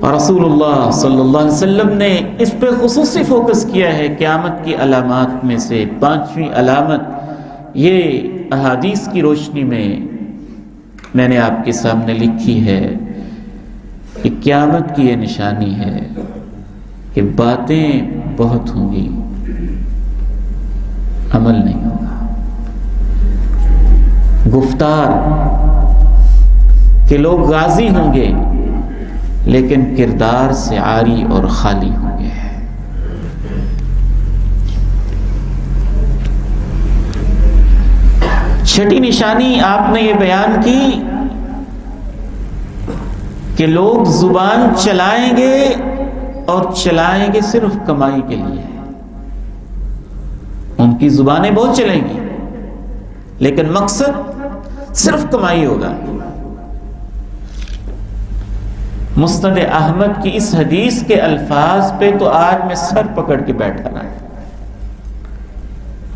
اور رسول اللہ صلی اللہ علیہ وسلم نے اس پہ خصوصی فوکس کیا ہے۔ قیامت کی علامات میں سے 5ویں علامت یہ احادیث کی روشنی میں نے آپ کے سامنے لکھی ہے کہ قیامت کی یہ نشانی ہے کہ باتیں بہت ہوں گی، عمل نہیں ہوگا، گفتار کہ لوگ غازی ہوں گے لیکن کردار سے عاری اور خالی ہوں گے۔ چھٹی نشانی آپ نے یہ بیان کی کہ لوگ زبان چلائیں گے اور چلائیں گے صرف کمائی کے لیے۔ ان کی زبانیں بہت چلیں گی لیکن مقصد صرف کمائی ہوگا۔ مسند احمد کی اس حدیث کے الفاظ پہ تو آج میں سر پکڑ کے بیٹھا رہا ہوں۔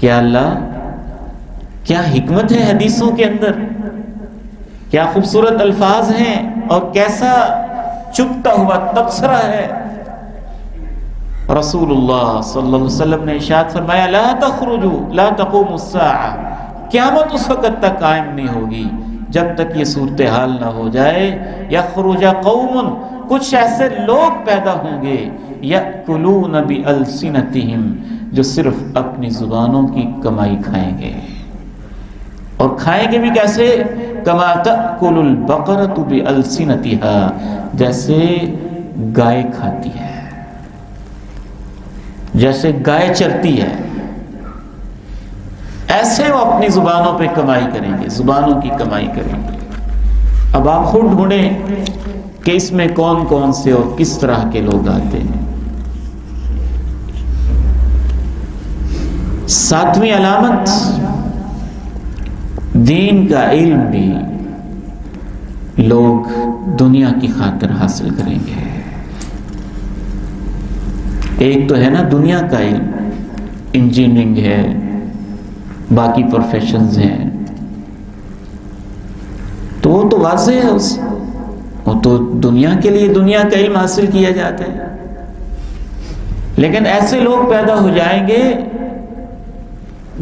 کیا اللہ، کیا حکمت ہے حدیثوں کے اندر، کیا خوبصورت الفاظ ہیں اور کیسا چپتا ہوا تبصرہ ہے۔ رسول اللہ صلی اللہ علیہ وسلم نے ارشاد فرمایا لا تخرجوا لا تقوم الساعہ، قیامت اس وقت تک قائم نہیں ہوگی جب تک یہ صورتحال نہ ہو جائے یخرج قوم، کچھ ایسے لوگ پیدا ہوں گے یأکلون بألسنتہم، جو صرف اپنی زبانوں کی کمائی کھائیں گے، اور کھائیں گے بھی کیسے؟ کما تأکل البقرۃ بألسنتہا، جیسے گائے کھاتی ہے، جیسے گائے چرتی ہے، ایسے وہ اپنی زبانوں پہ کمائی کریں گے، زبانوں کی کمائی کریں گے۔ اب آپ خود ڈھونڈیں کہ اس میں کون کون سے اور کس طرح کے لوگ آتے ہیں۔ 7ویں علامت، دین کا علم بھی لوگ دنیا کی خاطر حاصل کریں گے۔ ایک تو ہے نا دنیا کا علم، انجینئرنگ ہے، باقی پروفیشنز ہیں، تو وہ تو واضح ہے، وہ تو دنیا کے لیے دنیا کا علم حاصل کیا جاتا ہے۔ لیکن ایسے لوگ پیدا ہو جائیں گے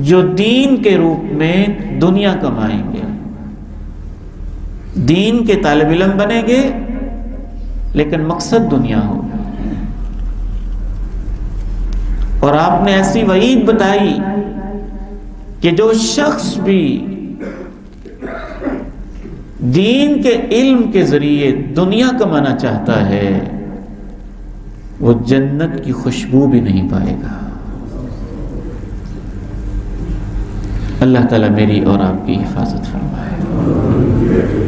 جو دین کے روپ میں دنیا کمائیں گے، دین کے طالب علم بنیں گے لیکن مقصد دنیا ہوگا۔ اور آپ نے ایسی وعید بتائی کہ جو شخص بھی دین کے علم کے ذریعے دنیا کمانا چاہتا ہے وہ جنت کی خوشبو بھی نہیں پائے گا۔ اللہ تعالیٰ میری اور آپ کی حفاظت فرمائے۔